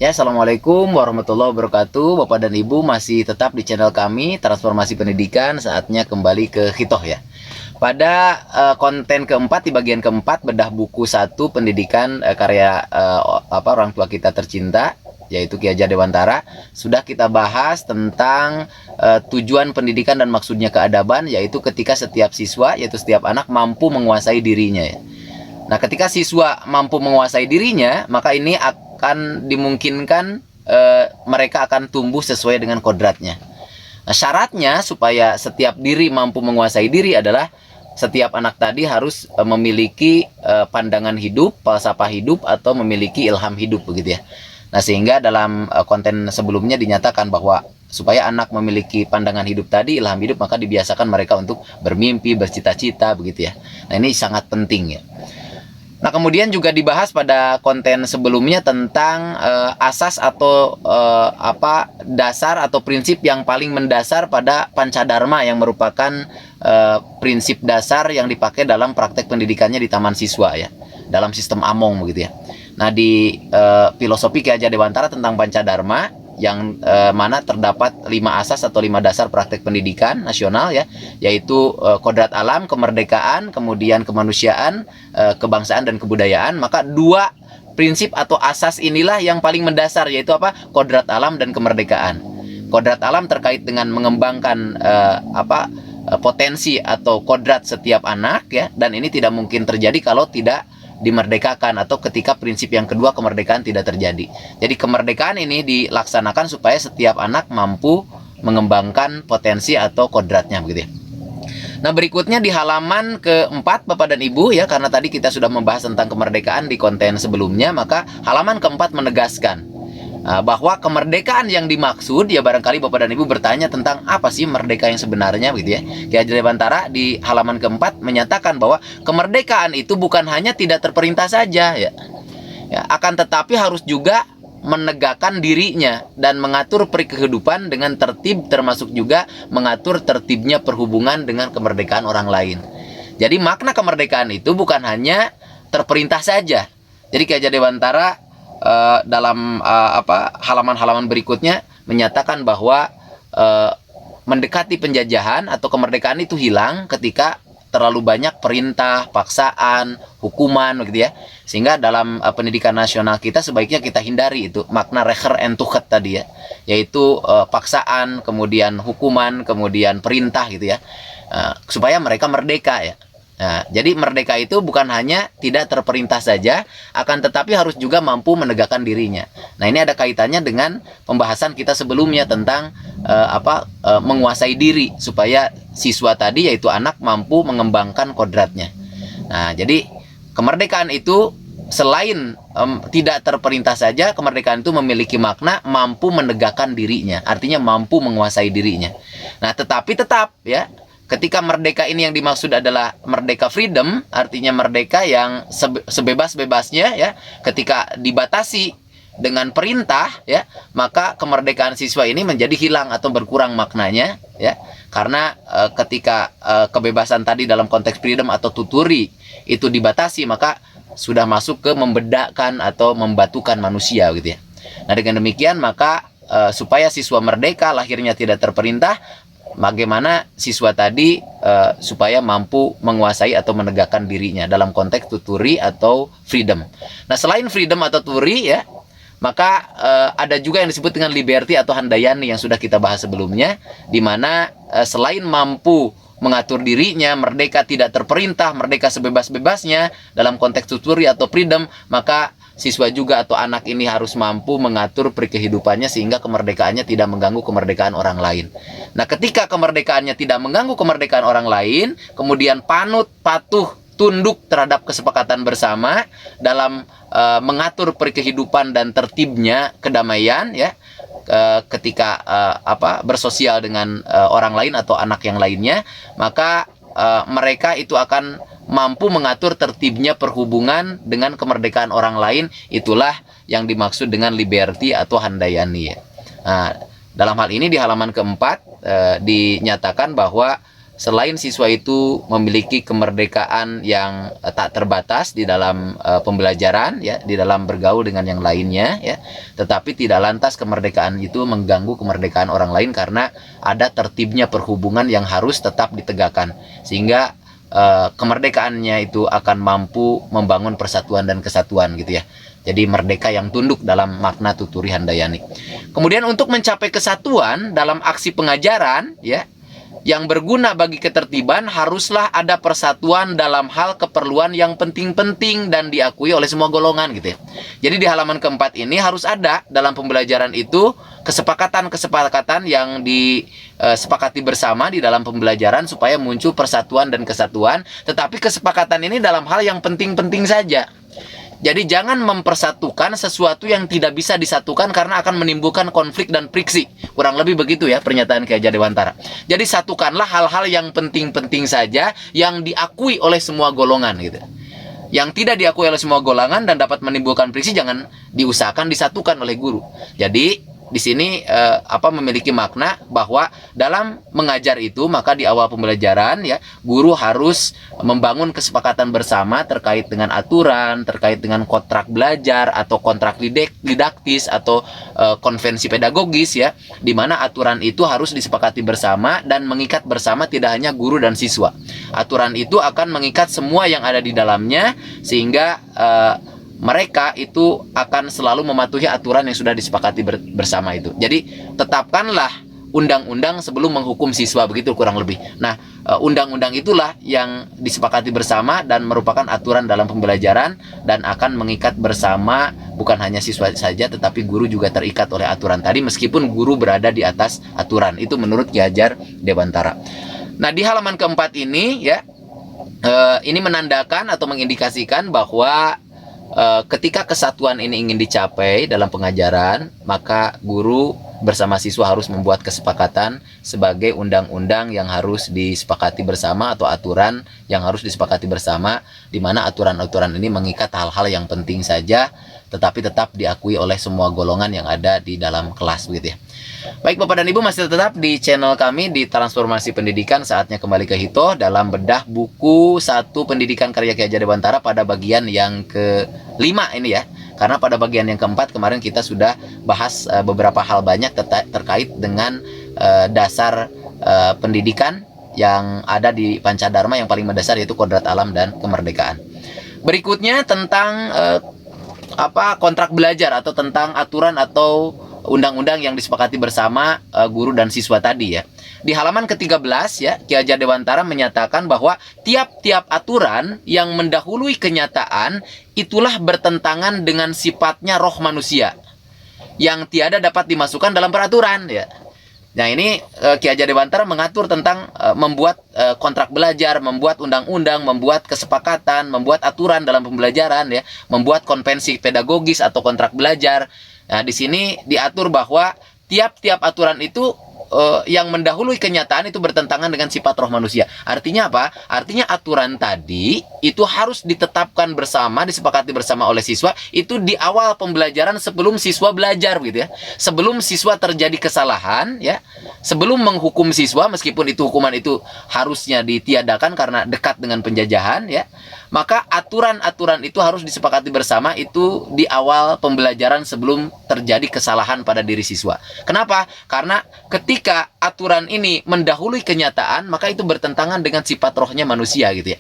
Ya, Assalamualaikum warahmatullahi wabarakatuh. Bapak dan Ibu masih tetap di channel kami, Transformasi Pendidikan. Saatnya kembali ke Hitoh ya. Pada konten keempat, di bagian keempat, bedah buku 1 pendidikan karya orang tua kita tercinta, yaitu Ki Hajar Dewantara. Sudah kita bahas tentang tujuan pendidikan dan maksudnya keadaban, yaitu ketika setiap siswa, yaitu setiap anak mampu menguasai dirinya ya. Nah, ketika siswa mampu menguasai dirinya, maka ini akan dimungkinkan mereka akan tumbuh sesuai dengan kodratnya. Nah, syaratnya supaya setiap diri mampu menguasai diri adalah setiap anak tadi harus memiliki pandangan hidup, falsafah hidup, atau memiliki ilham hidup begitu ya. Nah, sehingga dalam konten sebelumnya dinyatakan bahwa supaya anak memiliki pandangan hidup tadi, ilham hidup, maka dibiasakan mereka untuk bermimpi, bercita-cita begitu ya. Nah, ini sangat penting ya. Nah, kemudian juga dibahas pada konten sebelumnya tentang asas atau dasar atau prinsip yang paling mendasar pada Pancadharma, yang merupakan prinsip dasar yang dipakai dalam praktek pendidikannya di taman siswa ya, dalam sistem Among begitu ya. Nah, di filosofi Ki Hajar Dewantara tentang Pancadharma, yang mana terdapat 5 asas atau 5 dasar praktek pendidikan nasional ya, yaitu kodrat alam, kemerdekaan, kemudian kemanusiaan, kebangsaan, dan kebudayaan. Maka 2 prinsip atau asas inilah yang paling mendasar, yaitu apa? Kodrat alam dan kemerdekaan. Kodrat alam terkait dengan mengembangkan potensi atau kodrat setiap anak ya, dan ini tidak mungkin terjadi kalau tidak dimerdekakan, atau ketika prinsip yang kedua, kemerdekaan, tidak terjadi. Jadi kemerdekaan ini dilaksanakan supaya setiap anak mampu mengembangkan potensi atau kodratnya begitu ya. Nah, berikutnya di halaman keempat Bapak dan Ibu ya, karena tadi kita sudah membahas tentang kemerdekaan di konten sebelumnya, maka halaman keempat menegaskan bahwa kemerdekaan yang dimaksud ya, barangkali Bapak dan Ibu bertanya tentang apa sih merdeka yang sebenarnya begitu ya. Ki Hajar Dewantara di halaman keempat menyatakan bahwa kemerdekaan itu bukan hanya tidak terperintah saja ya, akan tetapi harus juga menegakkan dirinya dan mengatur perkehidupan dengan tertib, termasuk juga mengatur tertibnya perhubungan dengan kemerdekaan orang lain. Jadi makna kemerdekaan itu bukan hanya terperintah saja. Jadi Ki Hajar Dewantara dalam halaman-halaman berikutnya menyatakan bahwa mendekati penjajahan atau kemerdekaan itu hilang ketika terlalu banyak perintah, paksaan, hukuman begitu ya. Sehingga dalam pendidikan nasional kita sebaiknya kita hindari itu makna recher en tuchet tadi ya, yaitu paksaan, kemudian hukuman, kemudian perintah gitu ya, supaya mereka merdeka ya. Nah, jadi merdeka itu bukan hanya tidak terperintah saja, akan tetapi harus juga mampu menegakkan dirinya. Nah, ini ada kaitannya dengan pembahasan kita sebelumnya tentang menguasai diri, supaya siswa tadi, yaitu anak, mampu mengembangkan kodratnya. Nah, jadi kemerdekaan itu selain tidak terperintah saja, kemerdekaan itu memiliki makna mampu menegakkan dirinya, artinya mampu menguasai dirinya. Nah, tetapi tetap ya, ketika merdeka ini yang dimaksud adalah merdeka freedom, artinya merdeka yang sebebas-bebasnya ya, ketika dibatasi dengan perintah ya, maka kemerdekaan siswa ini menjadi hilang atau berkurang maknanya ya, karena ketika kebebasan tadi dalam konteks freedom atau tuturi itu dibatasi, maka sudah masuk ke membedakan atau membatukan manusia gitu ya. Nah, dengan demikian maka supaya siswa merdeka, lahirnya tidak terperintah, bagaimana siswa tadi supaya mampu menguasai atau menegakkan dirinya dalam konteks tuturi atau freedom. Nah, selain freedom atau tuturi ya, maka ada juga yang disebut dengan liberty atau handayani yang sudah kita bahas sebelumnya, di mana selain mampu mengatur dirinya, merdeka tidak terperintah, merdeka sebebas-bebasnya dalam konteks tuturi atau freedom, maka siswa juga atau anak ini harus mampu mengatur perkehidupannya sehingga kemerdekaannya tidak mengganggu kemerdekaan orang lain. Nah, ketika kemerdekaannya tidak mengganggu kemerdekaan orang lain, kemudian panut, patuh, tunduk terhadap kesepakatan bersama dalam mengatur perkehidupan dan tertibnya kedamaian ya, ketika bersosial dengan orang lain atau anak yang lainnya, maka mereka itu akan mampu mengatur tertibnya perhubungan dengan kemerdekaan orang lain. Itulah yang dimaksud dengan liberty atau handayani ya. Nah, dalam hal ini di halaman keempat dinyatakan bahwa selain siswa itu memiliki kemerdekaan yang tak terbatas di dalam pembelajaran ya, di dalam bergaul dengan yang lainnya ya, tetapi tidak lantas kemerdekaan itu mengganggu kemerdekaan orang lain karena ada tertibnya perhubungan yang harus tetap ditegakkan, sehingga kemerdekaannya itu akan mampu membangun persatuan dan kesatuan gitu ya. Jadi merdeka yang tunduk dalam makna Tuturi Handayani. Kemudian untuk mencapai kesatuan dalam aksi pengajaran ya, yang berguna bagi ketertiban, haruslah ada persatuan dalam hal keperluan yang penting-penting dan diakui oleh semua golongan gitu ya. Jadi di halaman keempat ini harus ada dalam pembelajaran itu kesepakatan-kesepakatan yang disepakati bersama di dalam pembelajaran supaya muncul persatuan dan kesatuan, tetapi kesepakatan ini dalam hal yang penting-penting saja. Jadi jangan mempersatukan sesuatu yang tidak bisa disatukan karena akan menimbulkan konflik dan friksi. Kurang lebih begitu ya pernyataan Ki Hajar Dewantara. Jadi satukanlah hal-hal yang penting-penting saja yang diakui oleh semua golongan gitu. Yang tidak diakui oleh semua golongan dan dapat menimbulkan friksi jangan diusahakan disatukan oleh guru. Jadi di sini memiliki makna bahwa dalam mengajar itu maka di awal pembelajaran ya, guru harus membangun kesepakatan bersama terkait dengan aturan, terkait dengan kontrak belajar atau kontrak didaktis atau konvensi pedagogis ya, di mana aturan itu harus disepakati bersama dan mengikat bersama tidak hanya guru dan siswa. Aturan itu akan mengikat semua yang ada di dalamnya sehingga mereka itu akan selalu mematuhi aturan yang sudah disepakati bersama itu. Jadi tetapkanlah undang-undang sebelum menghukum siswa, begitu kurang lebih. Nah, undang-undang itulah yang disepakati bersama dan merupakan aturan dalam pembelajaran dan akan mengikat bersama bukan hanya siswa saja tetapi guru juga terikat oleh aturan tadi meskipun guru berada di atas aturan. Itu menurut Ki Hajar Dewantara. Nah, di halaman keempat ini ya, ini menandakan atau mengindikasikan bahwa ketika kesatuan ini ingin dicapai dalam pengajaran, maka guru bersama siswa harus membuat kesepakatan sebagai undang-undang yang harus disepakati bersama atau aturan yang harus disepakati bersama, di mana aturan-aturan ini mengikat hal-hal yang penting saja tetapi tetap diakui oleh semua golongan yang ada di dalam kelas begitu ya. Baik Bapak dan Ibu, masih tetap di channel kami di Transformasi Pendidikan. Saatnya kembali ke Hito dalam bedah buku 1 Pendidikan karya Ki Hajar Dewantara pada bagian yang ke-5 ini ya. Karena pada bagian yang ke-4 kemarin kita sudah bahas beberapa hal banyak terkait dengan dasar pendidikan yang ada di Pancadharma yang paling mendasar, yaitu kodrat alam dan kemerdekaan. Berikutnya tentang kontrak belajar atau tentang aturan atau undang-undang yang disepakati bersama guru dan siswa tadi ya. Di halaman ke-13 ya, Ki Hajar Dewantara menyatakan bahwa tiap-tiap aturan yang mendahului kenyataan itulah bertentangan dengan sifatnya roh manusia yang tiada dapat dimasukkan dalam peraturan ya. Nah, ini Ki Hajar Dewantara mengatur tentang membuat kontrak belajar, membuat undang-undang, membuat kesepakatan, membuat aturan dalam pembelajaran ya, membuat konvensi pedagogis atau kontrak belajar. Nah, di sini diatur bahwa tiap-tiap aturan itu yang mendahului kenyataan itu bertentangan dengan sifat roh manusia. Artinya apa? Artinya aturan tadi itu harus ditetapkan bersama, disepakati bersama oleh siswa itu di awal pembelajaran sebelum siswa belajar gitu ya. Sebelum siswa terjadi kesalahan ya, sebelum menghukum siswa meskipun itu hukuman itu harusnya ditiadakan karena dekat dengan penjajahan ya. Maka aturan-aturan itu harus disepakati bersama itu di awal pembelajaran sebelum terjadi kesalahan pada diri siswa. Kenapa? Karena ketika aturan ini mendahului kenyataan, maka itu bertentangan dengan sifat rohnya manusia gitu ya.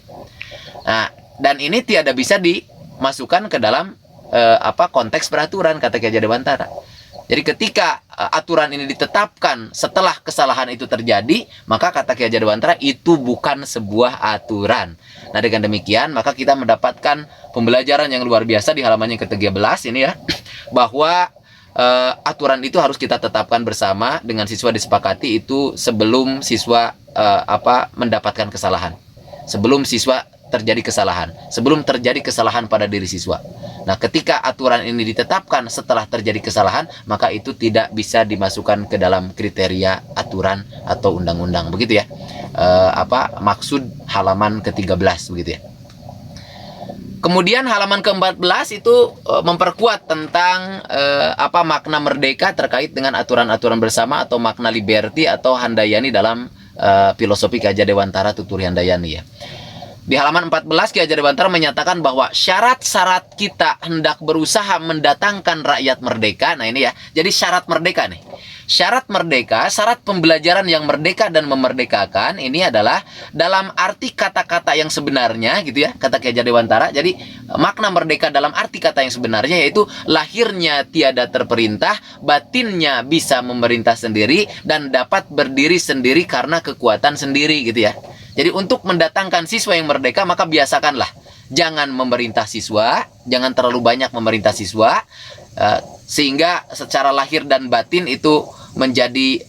Nah, dan ini tiada bisa dimasukkan ke dalam konteks peraturan, kata Ki Hajar Dewantara. Jadi ketika aturan ini ditetapkan setelah kesalahan itu terjadi, maka kata Ki Hajar Dewantara itu bukan sebuah aturan. Nah, dengan demikian maka kita mendapatkan pembelajaran yang luar biasa di halaman yang ke-13 ini ya, bahwa aturan itu harus kita tetapkan bersama dengan siswa, disepakati itu sebelum siswa mendapatkan kesalahan. Sebelum siswa terjadi kesalahan, sebelum terjadi kesalahan pada diri siswa. Nah, ketika aturan ini ditetapkan setelah terjadi kesalahan, maka itu tidak bisa dimasukkan ke dalam kriteria aturan atau undang-undang. Begitu ya. Maksud halaman ke-13 begitu ya. Kemudian halaman ke-14 itu memperkuat tentang makna merdeka terkait dengan aturan-aturan bersama atau makna liberty atau handayani dalam filosofi Ki Hajar Dewantara Tuturi Handayani ya. Di halaman 14 Ki Hajar Dewantara menyatakan bahwa syarat-syarat kita hendak berusaha mendatangkan rakyat merdeka. Nah ini ya, jadi syarat merdeka nih. Syarat merdeka, syarat pembelajaran yang merdeka dan memerdekakan ini adalah dalam arti kata-kata yang sebenarnya gitu ya, kata Ki Hajar Dewantara. Jadi makna merdeka dalam arti kata yang sebenarnya yaitu lahirnya tiada terperintah, batinnya bisa memerintah sendiri dan dapat berdiri sendiri karena kekuatan sendiri gitu ya. Jadi untuk mendatangkan siswa yang merdeka maka biasakanlah jangan memerintah siswa, jangan terlalu banyak memerintah siswa, sehingga secara lahir dan batin itu menjadi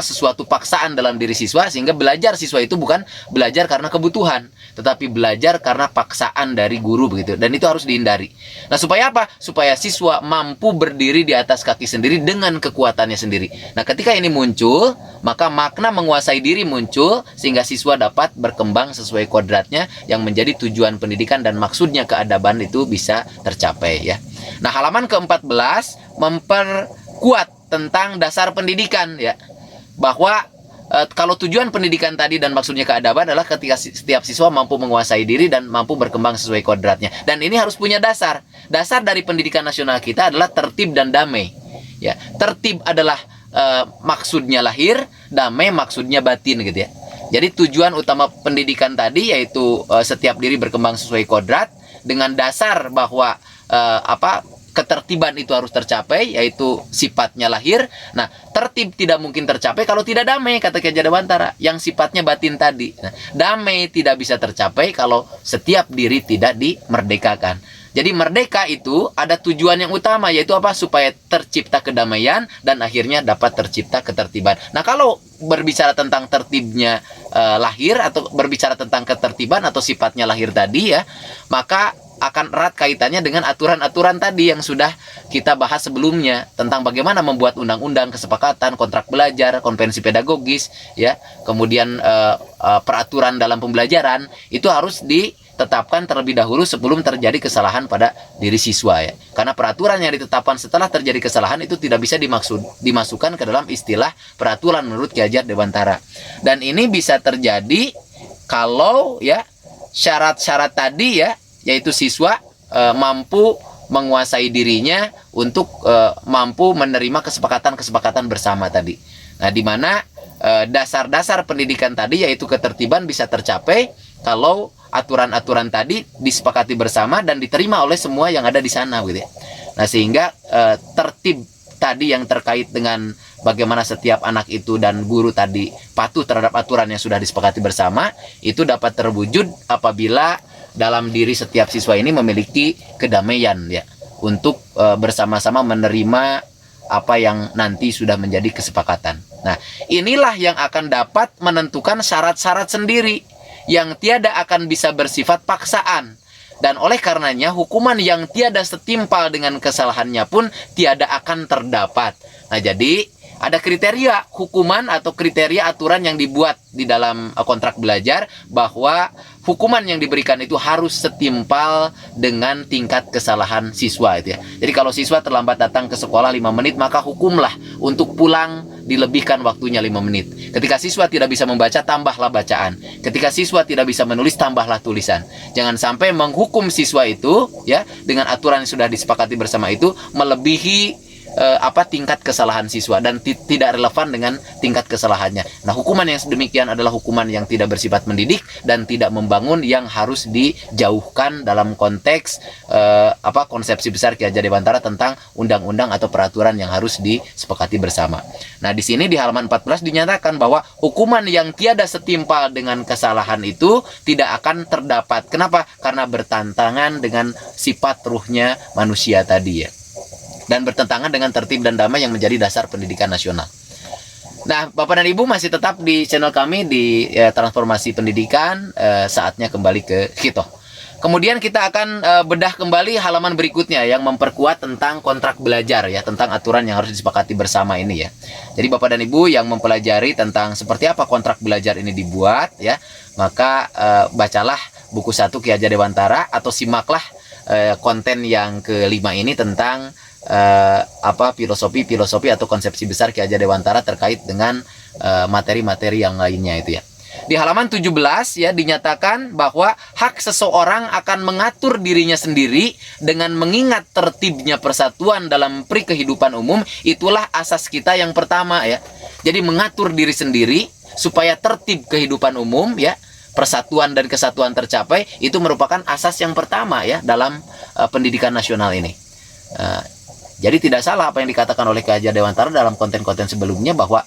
sesuatu paksaan dalam diri siswa, sehingga belajar siswa itu bukan belajar karena kebutuhan, tetapi belajar karena paksaan dari guru begitu, dan itu harus dihindari. Nah supaya apa? Supaya siswa mampu berdiri di atas kaki sendiri dengan kekuatannya sendiri. Nah ketika ini muncul, maka makna menguasai diri muncul, sehingga siswa dapat berkembang sesuai kodratnya yang menjadi tujuan pendidikan dan maksudnya keadaban itu bisa tercapai ya. Nah halaman ke-14 memperkuat tentang dasar pendidikan ya, bahwa kalau tujuan pendidikan tadi dan maksudnya keadaban adalah ketika setiap siswa mampu menguasai diri dan mampu berkembang sesuai kodratnya, dan ini harus punya dasar. Dasar dari pendidikan nasional kita adalah tertib dan damai ya. Tertib adalah maksudnya lahir, damai maksudnya batin gitu ya. Jadi tujuan utama pendidikan tadi yaitu setiap diri berkembang sesuai kodrat dengan dasar bahwa ketertiban itu harus tercapai, yaitu sifatnya lahir. Nah, tertib tidak mungkin tercapai kalau tidak damai, kata Ki Hajar Dewantara, yang sifatnya batin tadi. Nah, damai tidak bisa tercapai kalau setiap diri tidak dimerdekakan. Jadi merdeka itu ada tujuan yang utama, yaitu apa? Supaya tercipta kedamaian dan akhirnya dapat tercipta ketertiban. Nah, kalau berbicara tentang tertibnya lahir, atau berbicara tentang ketertiban atau sifatnya lahir tadi ya, maka akan erat kaitannya dengan aturan-aturan tadi yang sudah kita bahas sebelumnya tentang bagaimana membuat undang-undang, kesepakatan, kontrak belajar, konvensi pedagogis ya, kemudian peraturan dalam pembelajaran itu harus ditetapkan terlebih dahulu sebelum terjadi kesalahan pada diri siswa ya. Karena peraturan yang ditetapkan setelah terjadi kesalahan itu tidak bisa dimasukkan ke dalam istilah peraturan menurut Ki Hajar Dewantara. Dan ini bisa terjadi kalau ya syarat-syarat tadi ya, yaitu siswa mampu menguasai dirinya untuk mampu menerima kesepakatan-kesepakatan bersama tadi. Nah, di mana dasar-dasar pendidikan tadi yaitu ketertiban bisa tercapai kalau aturan-aturan tadi disepakati bersama dan diterima oleh semua yang ada di sana gitu ya. Nah, sehingga tertib tadi yang terkait dengan bagaimana setiap anak itu dan guru tadi patuh terhadap aturan yang sudah disepakati bersama itu dapat terwujud apabila dalam diri setiap siswa ini memiliki kedamaian ya, untuk bersama-sama menerima apa yang nanti sudah menjadi kesepakatan. Nah, inilah yang akan dapat menentukan syarat-syarat sendiri yang tiada akan bisa bersifat paksaan. Dan oleh karenanya hukuman yang tiada setimpal dengan kesalahannya pun tiada akan terdapat. Nah, jadi ada kriteria hukuman atau kriteria aturan yang dibuat di dalam kontrak belajar bahwa hukuman yang diberikan itu harus setimpal dengan tingkat kesalahan siswa itu ya. Jadi kalau siswa terlambat datang ke sekolah 5 menit, maka hukumlah untuk pulang dilebihkan waktunya 5 menit. Ketika siswa tidak bisa membaca, tambahlah bacaan. Ketika siswa tidak bisa menulis, tambahlah tulisan. Jangan sampai menghukum siswa itu ya dengan aturan yang sudah disepakati bersama itu melebihi tingkat kesalahan siswa dan tidak relevan dengan tingkat kesalahannya. Nah, hukuman yang sedemikian adalah hukuman yang tidak bersifat mendidik dan tidak membangun, yang harus dijauhkan dalam konteks konsepsi besar Ki Hajar Dewantara tentang undang-undang atau peraturan yang harus disepakati bersama. Nah, di sini di halaman 14 dinyatakan bahwa hukuman yang tiada setimpal dengan kesalahan itu tidak akan terdapat. Kenapa? Karena bertentangan dengan sifat ruhnya manusia tadi ya, dan bertentangan dengan tertib dan damai yang menjadi dasar pendidikan nasional. Nah, Bapak dan Ibu masih tetap di channel kami di Transformasi Pendidikan, saatnya kembali ke Hitoh. Kemudian kita akan bedah kembali halaman berikutnya yang memperkuat tentang kontrak belajar ya, tentang aturan yang harus disepakati bersama ini ya. Jadi Bapak dan Ibu yang mempelajari tentang seperti apa kontrak belajar ini dibuat ya, maka bacalah buku 1 Ki Hajar Dewantara atau simaklah konten yang kelima ini tentang filosofi atau konsepsi besar Ki Hajar Dewantara terkait dengan materi-materi yang lainnya itu ya. Di halaman 17 ya dinyatakan bahwa hak seseorang akan mengatur dirinya sendiri dengan mengingat tertibnya persatuan dalam kehidupan umum, itulah asas kita yang pertama ya. Jadi mengatur diri sendiri supaya tertib kehidupan umum ya, persatuan dan kesatuan tercapai, itu merupakan asas yang pertama ya dalam pendidikan nasional ini. Jadi tidak salah apa yang dikatakan oleh Ki Hajar Dewantara dalam konten-konten sebelumnya bahwa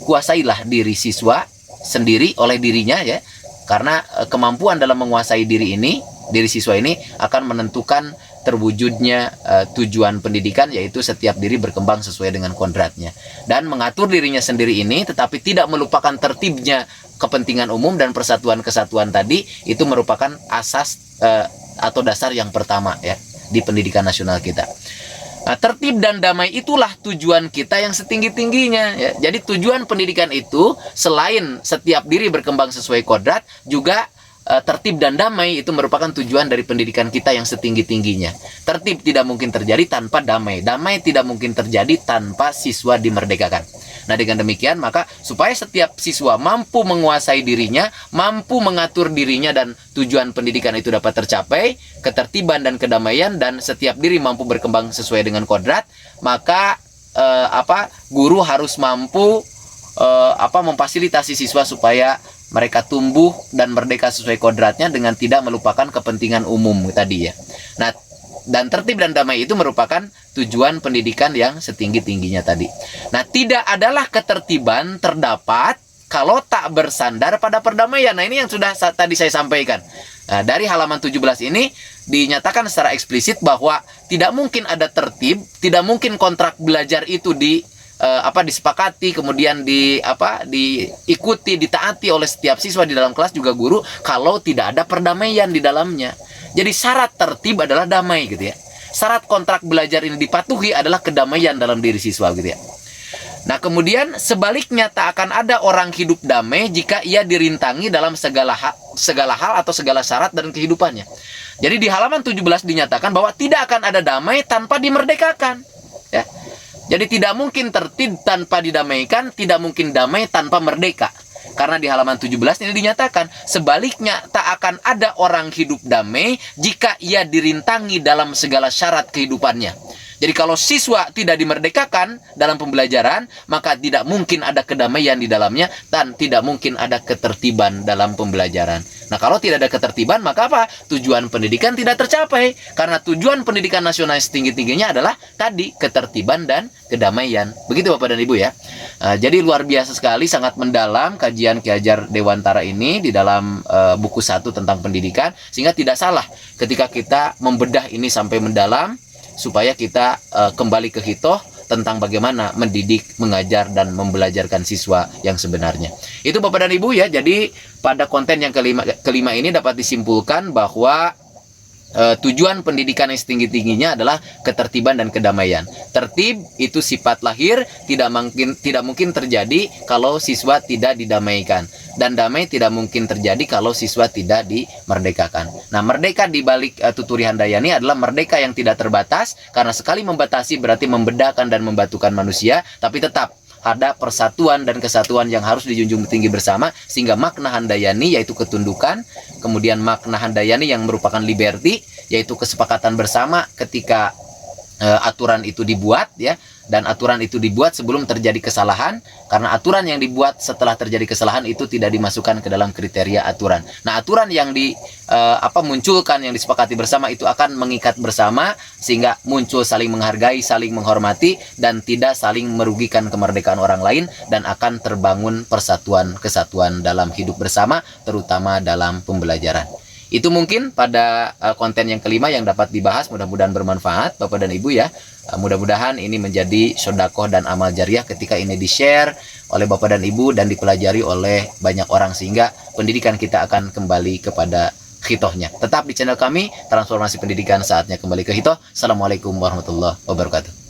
kuasailah diri siswa sendiri oleh dirinya ya, karena kemampuan dalam menguasai diri siswa ini akan menentukan terwujudnya tujuan pendidikan, yaitu setiap diri berkembang sesuai dengan kodratnya. Dan mengatur dirinya sendiri ini tetapi tidak melupakan tertibnya kepentingan umum dan persatuan kesatuan tadi, itu merupakan asas atau dasar yang pertama ya di pendidikan nasional kita. Nah, tertib dan damai itulah tujuan kita yang setinggi-tingginya ya. Jadi tujuan pendidikan itu selain setiap diri berkembang sesuai kodrat, juga tertib dan damai itu merupakan tujuan dari pendidikan kita yang setinggi-tingginya. Tertib tidak mungkin terjadi tanpa damai. Damai tidak mungkin terjadi tanpa siswa dimerdekakan. Nah, dengan demikian maka supaya setiap siswa mampu menguasai dirinya, mampu mengatur dirinya, dan tujuan pendidikan itu dapat tercapai, ketertiban dan kedamaian, dan setiap diri mampu berkembang sesuai dengan kodrat, maka guru harus mampu memfasilitasi siswa supaya mereka tumbuh dan merdeka sesuai kodratnya dengan tidak melupakan kepentingan umum tadi ya. Nah, dan tertib dan damai itu merupakan tujuan pendidikan yang setinggi-tingginya tadi. Nah, tidak adalah ketertiban terdapat kalau tak bersandar pada perdamaian. Nah, ini yang sudah tadi saya sampaikan. Nah, dari halaman 17 ini dinyatakan secara eksplisit bahwa tidak mungkin ada tertib, tidak mungkin kontrak belajar itu disepakati, kemudian diikuti, ditaati oleh setiap siswa di dalam kelas, juga guru, kalau tidak ada perdamaian di dalamnya. Jadi syarat tertib adalah damai gitu ya. Syarat kontrak belajar ini dipatuhi adalah kedamaian dalam diri siswa gitu ya. Nah, kemudian sebaliknya tak akan ada orang hidup damai jika ia dirintangi dalam segala hal atau segala syarat dan kehidupannya. Jadi di halaman 17 dinyatakan bahwa tidak akan ada damai tanpa dimerdekakan ya. Jadi tidak mungkin tertib tanpa didamaikan, tidak mungkin damai tanpa merdeka. Karena di halaman 17 ini dinyatakan, sebaliknya tak akan ada orang hidup damai jika ia dirintangi dalam segala syarat kehidupannya. Jadi kalau siswa tidak dimerdekakan dalam pembelajaran, maka tidak mungkin ada kedamaian di dalamnya dan tidak mungkin ada ketertiban dalam pembelajaran. Nah, kalau tidak ada ketertiban, maka apa? Tujuan pendidikan tidak tercapai. Karena tujuan pendidikan nasional setinggi-tingginya adalah tadi, ketertiban dan kedamaian. Begitu Bapak dan Ibu ya. Jadi luar biasa sekali, sangat mendalam kajian Ki Hajar Dewantara ini di dalam buku 1 tentang pendidikan. Sehingga tidak salah ketika kita membedah ini sampai mendalam, supaya kita kembali ke hitoh tentang bagaimana mendidik, mengajar, dan membelajarkan siswa yang sebenarnya. Itu Bapak dan Ibu ya. Jadi pada konten yang kelima ini dapat disimpulkan bahwa tujuan pendidikan yang setinggi-tingginya adalah ketertiban dan kedamaian. Tertib itu sifat lahir, tidak mungkin terjadi kalau siswa tidak didamaikan. Dan damai tidak mungkin terjadi kalau siswa tidak dimerdekakan. Nah, merdeka di balik Tuturi Handayani adalah merdeka yang tidak terbatas, karena sekali membatasi berarti membedakan dan membatukan manusia, tapi tetap ada persatuan dan kesatuan yang harus dijunjung tinggi bersama, sehingga makna Handayani yaitu ketundukan, kemudian makna Handayani yang merupakan liberty yaitu kesepakatan bersama ketika aturan itu dibuat ya, dan aturan itu dibuat sebelum terjadi kesalahan, karena aturan yang dibuat setelah terjadi kesalahan itu tidak dimasukkan ke dalam kriteria aturan. Nah, aturan yang munculkan, yang disepakati bersama itu akan mengikat bersama, sehingga muncul saling menghargai, saling menghormati, dan tidak saling merugikan kemerdekaan orang lain, dan akan terbangun persatuan kesatuan dalam hidup bersama, terutama dalam pembelajaran. Itu mungkin pada konten yang kelima yang dapat dibahas, mudah-mudahan bermanfaat Bapak dan Ibu ya. Mudah-mudahan ini menjadi sedekah dan amal jariah ketika ini di-share oleh Bapak dan Ibu dan dipelajari oleh banyak orang, sehingga pendidikan kita akan kembali kepada hitohnya. Tetap di channel kami, Transformasi Pendidikan, saatnya kembali ke hitoh. Assalamualaikum warahmatullahi wabarakatuh.